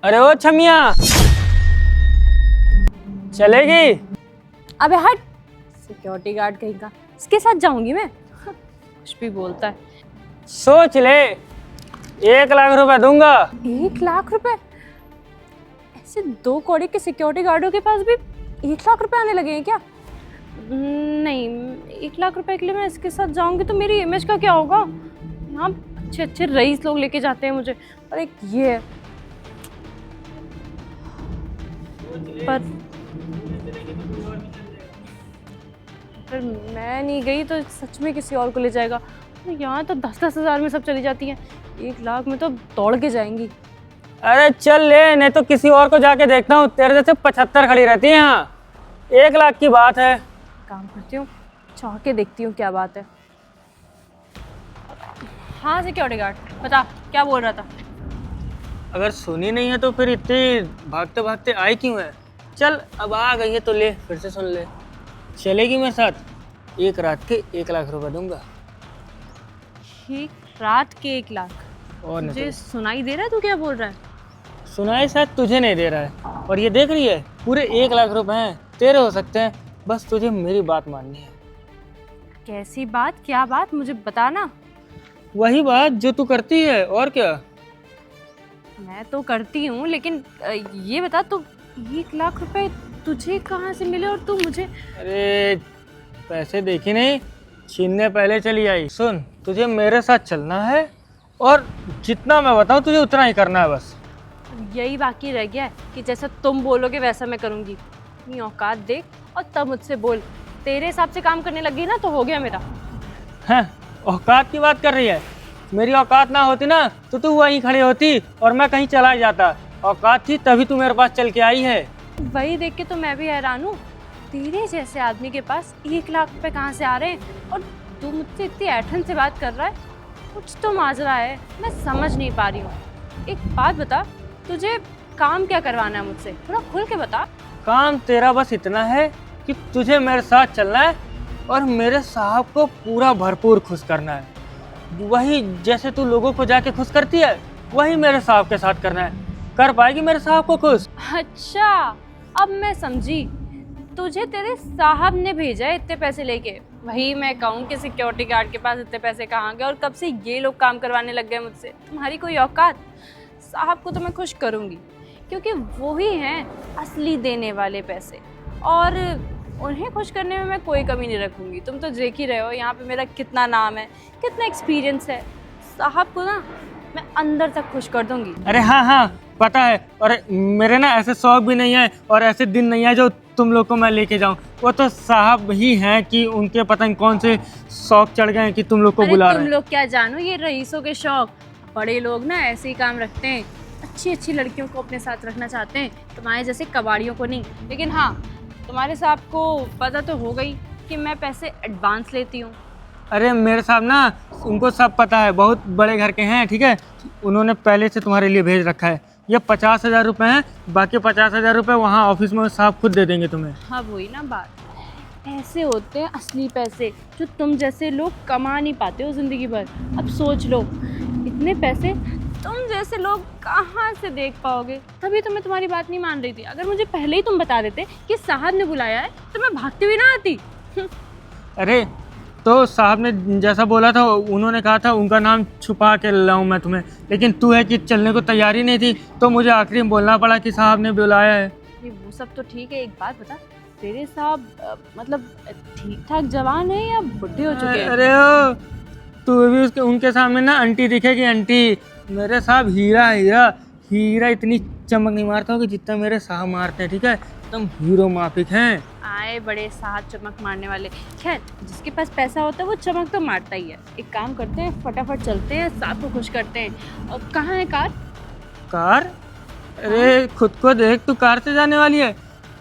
अरे ओ छमिया, चलेगी? अबे हट, सिक्योरिटी गार्ड कहीं का, इसके साथ जाऊंगी मैं? कुछ भी बोलता है। सोच ले, 1 लाख रुपए दूंगा। 1 लाख रुपए? ऐसे 2 कौड़ी के सिक्योरिटी गार्डों के पास भी 1 लाख रुपए आने लगे हैं क्या? नहीं, 1 लाख रुपए के लिए मैं इसके साथ जाऊंगी तो मेरी इमेज का क्या होगा? यहाँ अच्छे अच्छे रईस लोग लेके जाते हैं मुझे, और एक ये है। पर मैं नहीं गई तो सच में किसी और को ले जाएगा। यहाँ तो 10-10 हज़ार में सब चली जाती हैं, 1 लाख में तो दौड़ के जाएंगी। अरे चल ले, नहीं तो किसी और को जाके देखता हूँ। तेरे जैसे 75 खड़ी रहती है यहाँ। 1 लाख की बात है। काम करती हूँ, चाह के देखती हूँ क्या बात है। हाँ सिक्योरिटी गार्ड, बता क्या बोल रहा था? अगर सुनी नहीं है तो फिर इतनी भागते भागते आई क्यों है? चल अब आ गई है तो ले, फिर से सुन ले। चलेगी मेरे साथ? 1 रात के 1 लाख रुपए दूंगा। 1 रात के 1 लाख? और नहीं मुझे सुनाई दे रहा है तू क्या बोल रहा है? तो सुनाई शायद तुझे नहीं दे रहा है। और ये देख रही है, पूरे 1 लाख रुपए हैं, तेरे हो सकते हैं। बस तुझे मेरी बात माननी है। कैसी बात? क्या बात? मुझे बता ना। वही बात जो तू करती है, और क्या। मैं तो करती हूँ, लेकिन ये बता तू 1 लाख रुपए तुझे कहाँ से मिले और तू मुझे? अरे पैसे देखी नहीं, छीनने पहले चली आई। सुन, तुझे मेरे साथ चलना है और जितना मैं बताऊँ तुझे उतना ही करना है बस। यही बाकी रह गया है कि जैसा तुम बोलोगे वैसा मैं करूँगी। अपनी औकात देख और तब मुझसे बोल। तेरे हिसाब से काम करने लगी ना तो हो गया मेरा। हैं, औकात की बात कर रही है? मेरी औकात ना होती ना तो तू वहीं खड़ी होती और मैं कहीं चला जाता। औकात थी तभी तू मेरे पास चल के आई है। वही देख के तो मैं भी हैरान हूँ, तेरे जैसे आदमी के पास 1 लाख रुपए कहाँ से आ रहे हैं और तू मुझसे इतनी ऐठन से बात कर रहा है। कुछ तो माजरा है, मैं समझ नहीं पा रही हूँ। एक बात बता, तुझे काम क्या करवाना है मुझसे? थोड़ा खुल के बता। काम तेरा बस इतना है कि तुझे मेरे साथ चलना है और मेरे साहब को पूरा भरपूर खुश करना है। वही जैसे तू लोगों को जाके खुश करती है, वही मेरे साहब के साथ करना है। कर पाएगी मेरे साहब को खुश? अच्छा, अब मैं समझी। तुझे तेरे साहब ने भेजा है इतने पैसे लेके। वही मैं कहूँ कि सिक्योरिटी गार्ड के पास इतने पैसे कहाँ गए और कब से ये लोग काम करवाने लग गए मुझसे। तुम्हारी कोई औकात? साहब को तो मैं खुश करूँगी, क्योंकि वो ही हैं असली देने वाले पैसे, और उन्हें खुश करने में मैं कोई कमी नहीं रखूँगी। तुम तो देख ही रहे हो यहाँ पे मेरा कितना नाम है, कितना एक्सपीरियंस है। साहब को ना मैं अंदर तक खुश कर दूँगी। अरे हाँ हाँ पता है। और मेरे ना ऐसे शौक भी नहीं है और ऐसे दिन नहीं है जो तुम लोग को मैं लेके जाऊं। वो तो साहब ही हैं कि उनके पता नहीं कौन से शौक चढ़ गए हैं कि तुम लोग को बुला रहे हैं। तुम लोग क्या जानो ये रईसों के शौक। बड़े लोग ना ऐसे ही काम रखते हैं, अच्छी अच्छी लड़कियों को अपने साथ रखना चाहते हैं, तुम्हारे जैसे कबाड़ियों को नहीं। लेकिन हाँ, तुम्हारे साहब को पता तो हो गई कि मैं पैसे एडवांस लेती हूँ। अरे मेरे साहब ना, उनको सब पता है, बहुत बड़े घर के हैं, ठीक है। उन्होंने पहले से तुम्हारे लिए भेज रखा है। ये 50,000 रुपये हैं, बाकी 50,000 रुपये वहाँ ऑफिस में साहब खुद दे देंगे तुम्हें। हाँ वही ना बात, ऐसे होते हैं असली पैसे जो तुम जैसे लोग कमा नहीं पाते हो ज़िंदगी भर। अब सोच लो, इतने पैसे तुम जैसे लोग कहाँ से देख पाओगे। तभी तो मैं तुम्हारी बात नहीं मान रही थी। अगर मुझे पहले ही तुम बता देते कि साहब ने बुलाया है तो मैं भागती हुई ना आती। अरे तो साहब ने जैसा बोला था, उन्होंने कहा था उनका नाम छुपा के लाऊं मैं तुम्हें, लेकिन तू है कि चलने को तैयारी नहीं थी, तो मुझे आखिरी में बोलना पड़ा कि साहब ने बुलाया है। ये वो सब तो ठीक है, एक बात बता, तेरे साहब मतलब ठीक ठाक जवान है या बुढ़े हो चुके हैं? अरे ओ, तू भी उसके उनके सामने ना आंटी दिखेगी आंटी। मेरे साहब हीरा हीरा हीरा इतनी चमक नहीं मारता होगी जितना मेरे साहब मारते हैं, ठीक है। एकदम हीरो माफिक हैं। आए बड़े साहब चमक मारने वाले। खैर, जिसके पास पैसा होता है वो चमक तो मारता ही है। एक काम करते हैं, फटाफट चलते हैं, साहब को खुश करते हैं। और कहाँ है कार? कार? अरे खुद को देख, तू कार से जाने वाली है?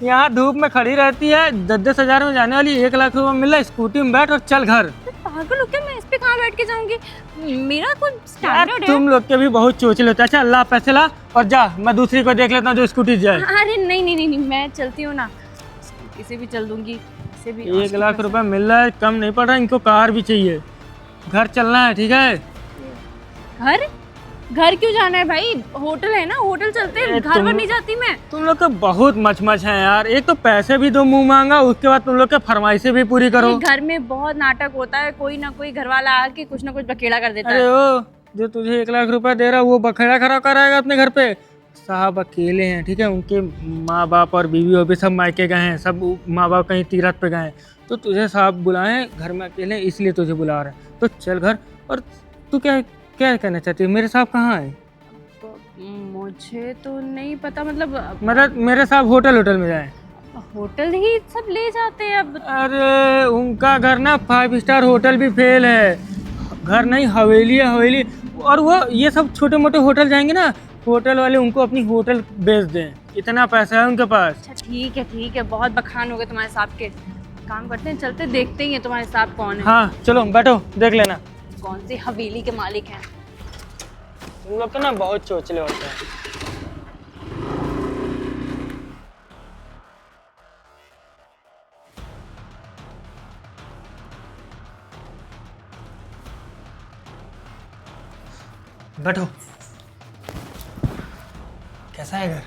यहाँ धूप में खड़ी रहती है, 10-10 हज़ार में जाने वाली, 1 लाख रुपए मिल रहा है, स्कूटी में बैठ और चल घर। पागल हो क्या? मैं इस पे कहाँ बैठ के जाऊंगी? मेरा कुछ यार स्टैंडर्ड है। तुम लोग के भी बहुत चोचले होते हैं। अच्छा अल्लाह पैसे ला और जा, मैं दूसरी को देख लेता हूँ जो स्कूटी जाए। अरे नहीं नहीं नहीं नहीं, मैं चलती हूँ ना, स्कूटी से भी चल दूंगी, इसे भी। 1 लाख रुपए मिल रहा है, कम नहीं पड़ रहा। इनको कार भी चाहिए, घर चलना है, ठीक है। घर? घर क्यों जाना है भाई? होटल है ना, होटल चलते हैं। घर पर नहीं जाती मैं। तुम लोग के बहुत मच हैं यार। एक तो पैसे भी दो मुंह मांगा, उसके बाद तुम लोग के फरमाइशें भी पूरी करो। ये घर में बहुत नाटक होता है, कोई ना कोई घर वाला आके कुछ ना कुछ बखेड़ा कर देता अरे है। ओ, जो तुझे 1 लाख रुपए दे रहा है वो बखेड़ा खड़ा कराएगा अपने घर पे? साहब अकेले हैं, ठीक है, उनके माँ बाप और बीवी और भी सब मायके गए हैं, सब माँ बाप कहीं तीरथ पे गए हैं, तो तुझे साहब बुलाए घर में अकेले हैं, इसलिए तुझे बुला रहे हैं। तो चल घर। और तू क्या क्या कहना चाहती है? मेरे साहब कहाँ है? तो मुझे तो नहीं पता, मतलब मेरे साहब होटल में जाए। होटल ही सब ले जाते हैं अब। अरे उनका घर ना 5 स्टार होटल भी फेल है, घर नहीं हवेली है, हवेली। और वो ये सब छोटे मोटे होटल जाएंगे ना, होटल वाले उनको अपनी होटल बेच दें, इतना पैसा है उनके पास। अच्छा ठीक है, बहुत बखान हो गए तुम्हारे साहब के। काम करते हैं, चलते देखते ही हैं तुम्हारे साहब कौन है। हाँ चलो बैठो, देख लेना। कौन सी हवेली के मालिक हैं। तुम लोग तो ना बहुत चोचले होते हैं। बैठो। कैसा है घर?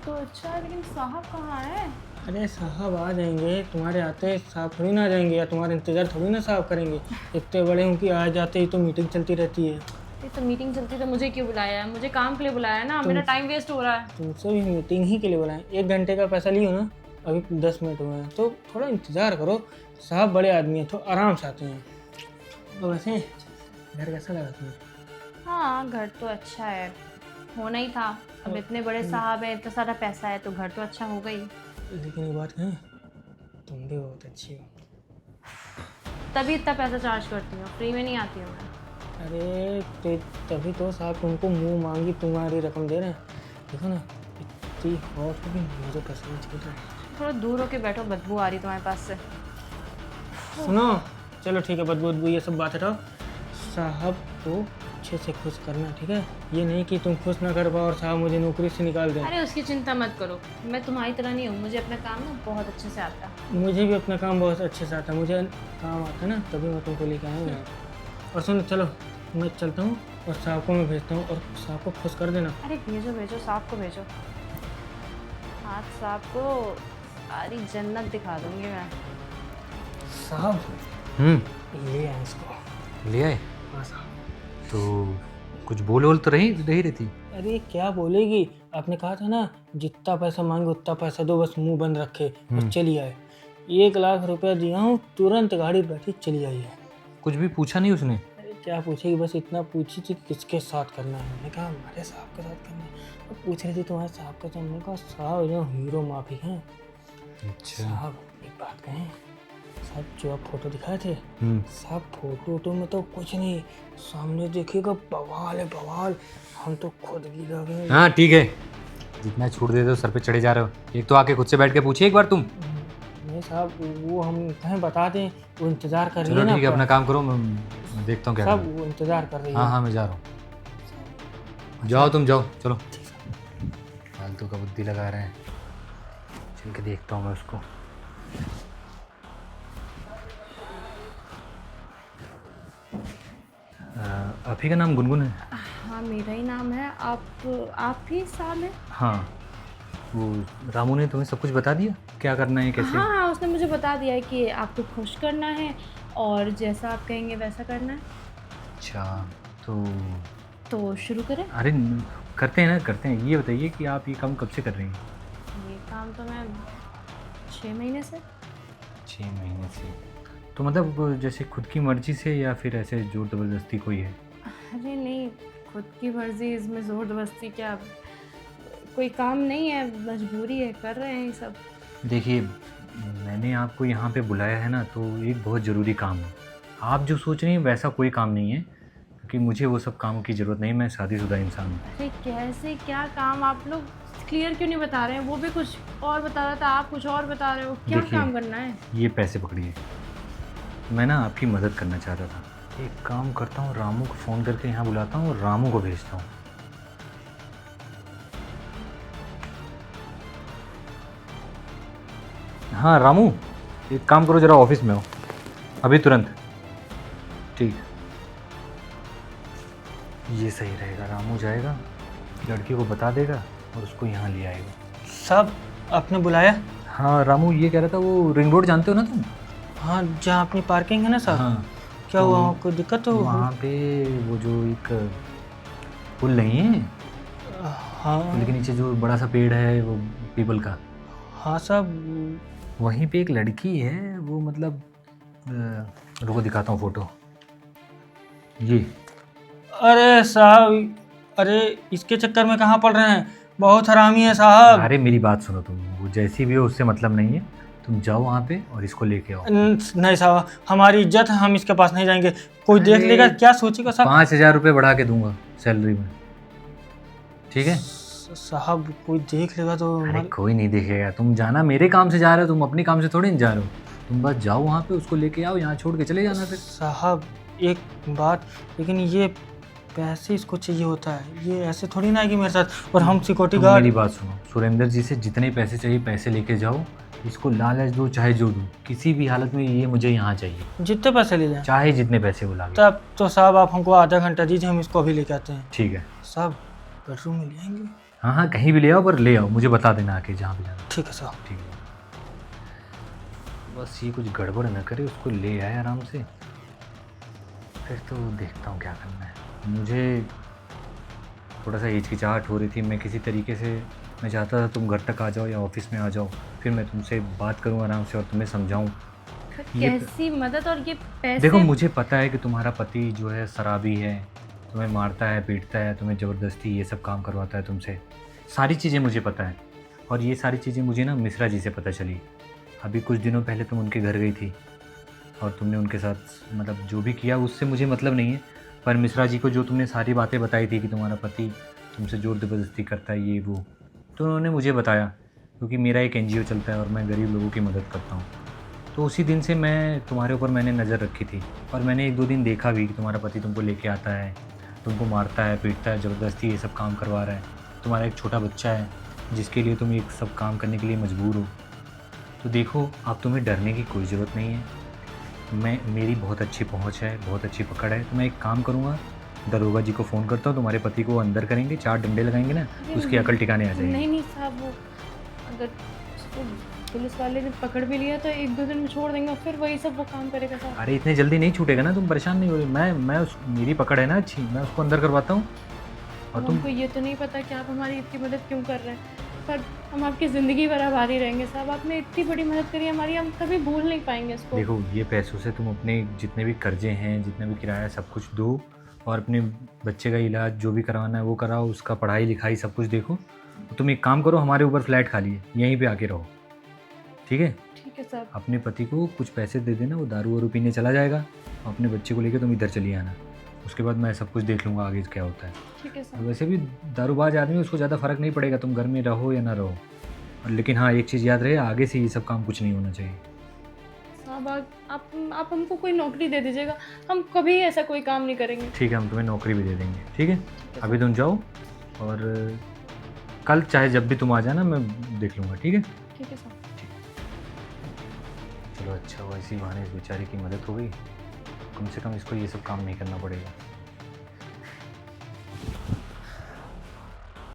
तो अच्छा है, लेकिन साहब कहाँ है? अरे साहब आ जाएंगे, तुम्हारे आते साहब थोड़ी ना आ जाएंगे, या तुम्हारा इंतजार थोड़ी ना साहब करेंगे। इतने बड़े हूँ कि आ जाते ही तो मीटिंग चलती रहती है। ये तो मीटिंग चलती तो मुझे क्यों बुलाया है? मुझे काम के लिए बुलाया है ना, मेरा टाइम वेस्ट हो रहा है। तुमसे भी मीटिंग ही के लिए बुलाएं। 1 घंटे का पैसा लियो ना, अभी 10 मिनट हुए हैं, तो थोड़ा इंतज़ार करो। साहब बड़े आदमी हैं, तो आराम से आते हैं। तो वैसे घर कैसा लगा तुम्हें? हाँ, घर तो अच्छा है, होना ही था। अब इतने बड़े साहब हैं, इतना सारा पैसा है, तो घर तो अच्छा होगा ही। लेकिन ये बात कहें, तुम भी बहुत अच्छी हो। तभी इतना पैसा चार्ज करती हूँ, फ्री में नहीं आती हूँ मैं। अरे तभी तो साहब तुमको मुंह मांगी तुम्हारी रकम दे रहे हैं। देखो ना, इतनी हॉट भी मुझे पसंद चल रहा है। थोड़ा दूर होके बैठो, बदबू आ रही तुम्हारे पास से। सुनो, चलो ठीक है, बदबू ये सब बात हटाओ। साहब को अच्छे से खुश करना, ठीक है? ये नहीं कि तुम खुश ना कर पाओ और साहब मुझे नौकरी से निकाल दें। अरे उसकी चिंता मत करो, मैं तुम्हारी तरह नहीं हूँ, मुझे अपना काम ना बहुत अच्छे से आता है। मुझे भी अपना काम बहुत अच्छे से आता है, मुझे काम आता है ना, तभी मैं तुमको लेके आऊँगा। और सुनो, चलो मैं चलता हूँ और साहब को मैं भेजता हूँ, और साहब को खुश कर देना। अरे भेजो साहब को भेजो। आज साहब को सारी जन्नत दिखा दूंगी मैं। साहब ले आए इसको। ले आए? हाँ साहब। तो कुछ बोल तो नहीं रही थी? अरे क्या बोलेगी, आपने कहा था ना जितना पैसा मांगे उतना पैसा दो, बस मुंह बंद रखे और चली आए। 1 लाख रुपया दिया हूँ, तुरंत गाड़ी बैठी चली आई है। कुछ भी पूछा नहीं उसने? अरे क्या पूछेगी, बस इतना पूछी थी किसके साथ करना है। मैंने कहा हमारे साहब के साथ करना है। और पूछ रही थी तुम्हारे साहब का, तो हमने कहा साहब जो हीरो माफी हैं। अच्छा। साहब एक बात कहें, साहब जो आप फोटो दिखाए थे, साहब फोटो में तो कुछ नहीं, सामने देखिएगा बवाल है बवाल। हम तो खुद गिरा गए। हाँ ठीक है, जितना छूट देते हो सर पे चढ़े जा रहे हो। एक तो आके खुद से बैठ के पूछिए एक बार तुम। नहीं साहब, वो हम कहें बता दें, वो इंतजार कर रही है चलो ना। ठीक है, अपना काम करो, मैं देखता हूँ क्या साहब करना है। वो इंतजार कर रही है। हाँ मैं जा रहा हूँ। जाओ तुम जाओ, चलो। फालतू का बुद्धि लगा रहे हैं, चल के देखता हूँ मैं उसको। आप ही का नाम गुनगुन है? हाँ मेरा ही नाम है। आप ही साहब हैं? हाँ, वो रामू ने तुम्हें सब कुछ बता दिया क्या करना है कैसे? हाँ उसने मुझे बता दिया है कि आपको खुश करना है और जैसा आप कहेंगे वैसा करना है। अच्छा, तो शुरू करें? अरे करते हैं। ये बताइए कि आप ये काम कब से कर रही हैं? ये काम तो मैं 6 महीने से। 6 महीने से? तो मतलब जैसे खुद की मर्जी से या फिर ऐसे जोर ज़बरदस्ती कोई है? अरे नहीं, खुद की मर्जी, इसमें ज़ोर ज़बरदस्ती क्या, कोई काम नहीं है, मजबूरी है, कर रहे हैं ये सब। देखिए, मैंने आपको यहाँ पे बुलाया है ना, तो एक बहुत ज़रूरी काम है। आप जो सोच रही हैं वैसा कोई काम नहीं है, क्योंकि मुझे वो सब कामों की ज़रूरत नहीं, मैं शादीशुदा इंसान हूँ। अरे कैसे, क्या काम? आप लोग क्लियर क्यों नहीं बता रहे हैं? वो भी कुछ और बता रहा था, आप कुछ और बता रहे हो। क्या देखिए, काम करना है? ये पैसे पकड़िए, मैं ना आपकी मदद करना चाहता था। एक काम करता हूँ, रामू को फ़ोन करके यहाँ बुलाता हूँ और रामू को भेजता हूँ। हाँ रामू, एक काम करो, ज़रा ऑफिस में हो अभी तुरंत। ठीक, ये सही रहेगा। रामू जाएगा, लड़की को बता देगा और उसको यहाँ ले आएगा। साहब आपने बुलाया? हाँ, रामू ये कह रहा था, वो रिंग रोड जानते हो ना तुम? हाँ, जहाँ अपनी पार्किंग है ना साहब। हाँ, क्या तो हुआ, वहाँ कोई दिक्कत हो? वहाँ पे वो जो एक पुल नहीं है, हाँ पुल के नीचे जो बड़ा सा पेड़ है वो पीपल का, हाँ साहब। वहीं पे एक लड़की है। वो मतलब रुको दिखाता हूँ फोटो। ये अरे साहब, अरे इसके चक्कर में कहाँ पड़ रहे हैं, बहुत हरामी है साहब। अरे मेरी बात सुनो तुम, वो जैसी भी हो उससे मतलब नहीं है। तुम जाओ वहाँ पे और इसको लेके आओ। नहीं साहब, हमारी इज्जत है, हम इसके पास नहीं जाएंगे। कोई देख अरे, लेगा क्या सोचेगा साहब? 5,000 रुपये बढ़ा के दूंगा सैलरी में, ठीक है? साहब कोई देख लेगा तो अरे कोई नहीं देखेगा। तुम जाना, मेरे काम से जा रहे हो, तुम अपने काम से थोड़ी नहीं जा रहे हो। तुम बस जाओ वहाँ पे, उसको लेके आओ, यहाँ छोड़ के चले जाना फिर। साहब एक बात, लेकिन ये पैसे इसको चाहिए होता है, ये ऐसे थोड़ी ना आएगी मेरे साथ। और हम सिक्योरिटी तुम गार्ड। मेरी बात सुनो, सुरेंद्र जी से जितने पैसे चाहिए पैसे लेके जाओ। इसको लालच दो चाहे जो दो, किसी भी हालत में ये मुझे यहाँ चाहिए, जितने पैसे ले जाएं। चाहे जितने पैसे वो लागे। तब तो साहब आप हमको आधा घंटा दीजिए, हम इसको अभी लेके आते हैं। ठीक है। साहब बेडरूम में ले आएंगे? हाँ हाँ, कहीं भी ले आओ, पर ले आओ, मुझे बता देना आके जहाँ पे जाना। ठीक है साहब। ठीक है, बस ये कुछ गड़बड़ न करे, उसको ले आए आराम से, फिर तो देखता हूँ क्या करना है। मुझे थोड़ा सा हिचकिचाहट हो रही थी। मैं किसी तरीके से, मैं चाहता था तुम घर तक आ जाओ या ऑफिस में आ जाओ, फिर मैं तुमसे बात करूँ आराम से और तुम्हें समझाऊँ। कैसी मदद, और ये पैसे? देखो मुझे पता है कि तुम्हारा पति जो है शराबी है, तुम्हें मारता है, पीटता है, तुम्हें ज़बरदस्ती ये सब काम करवाता है तुमसे। सारी चीज़ें मुझे पता है, और ये सारी चीज़ें मुझे ना मिश्रा जी से पता चली। अभी कुछ दिनों पहले तुम उनके घर गई थी और तुमने उनके साथ मतलब जो भी किया उससे मुझे मतलब नहीं है, पर मिश्रा जी को जो तुमने सारी बातें बताई थी कि तुम्हारा पति तुमसे ज़ोर ज़बरदस्ती करता है, ये वो, तो उन्होंने मुझे बताया। क्योंकि मेरा एक NGO चलता है और मैं गरीब लोगों की मदद करता हूँ, तो उसी दिन से मैं तुम्हारे ऊपर मैंने नज़र रखी थी। और मैंने 1-2 दिन देखा भी कि तुम्हारा पति तुमको लेके आता है, तुमको मारता है, पीटता है, ज़बरदस्ती ये सब काम करवा रहा है। तुम्हारा एक छोटा बच्चा है जिसके लिए तुम ये सब काम करने के लिए मजबूर हो। तो देखो, अब तुम्हें डरने की कोई ज़रूरत नहीं है। मेरी बहुत अच्छी पहुंच है, बहुत अच्छी पकड़ है। तो मैं एक काम करूंगा, दरोगा जी को फ़ोन करता हूं, तुम्हारे पति को अंदर करेंगे, 4 डंडे लगाएंगे ना, उसकी अकल ठिकाने आ जाएगी। नहीं नहीं साहब, वो अगर उसको पुलिस वाले ने पकड़ भी लिया तो 1-2 दिन में छोड़ देंगे, फिर वही सब वो काम करेगा साहब। अरे इतने जल्दी नहीं छूटेगा ना, तुम परेशान नहीं हो रही। मेरी पकड़ है ना अच्छी, मैं उसको अंदर करवाता हूँ। और तुम, हमको ये तो नहीं पता कि आप हमारी इतनी मदद क्यों कर रहे हैं, पर हम आपकी ज़िंदगी भर आभारी रहेंगे साहब। आपने इतनी बड़ी मदद करी हमारी, हम कभी भूल नहीं पाएंगे इसको। देखो ये पैसों से तुम अपने जितने भी कर्जे हैं, जितना भी किराया, सब कुछ दो, और अपने बच्चे का इलाज जो भी करवाना है वो कराओ, उसका पढ़ाई लिखाई सब कुछ देखो। तुम एक काम करो, हमारे ऊपर फ्लैट खाली है, यहीं पे आके रहो, ठीक है? ठीक है साहब। अपने पति को कुछ पैसे दे देना, वो दारू वारू पीने चला जाएगा। अपने बच्चे को लेकर तुम इधर चली आना, उसके बाद मैं सब कुछ देख लूँगा आगे क्या होता है। ठीक है साहब। वैसे भी दारूबाज आदमी, उसको ज़्यादा फ़र्क नहीं पड़ेगा तुम घर में रहो या ना रहो। लेकिन हाँ, एक चीज़ याद रहे, आगे से ये सब काम कुछ नहीं होना चाहिए। साहब आप हमको कोई नौकरी दे दीजिएगा, हम कभी ऐसा कोई काम नहीं करेंगे। ठीक है, हम तुम्हें नौकरी भी दे देंगे, ठीक है? अभी तुम जाओ, और कल चाहे जब भी तुम आ जाना, मैं देख लूँगा, ठीक है? ठीक है साहब। चलो अच्छा हुआ, इसी बहाने इस बेचारे की मदद हो गई। कम से कम इसको ये सब काम नहीं करना पड़ेगा।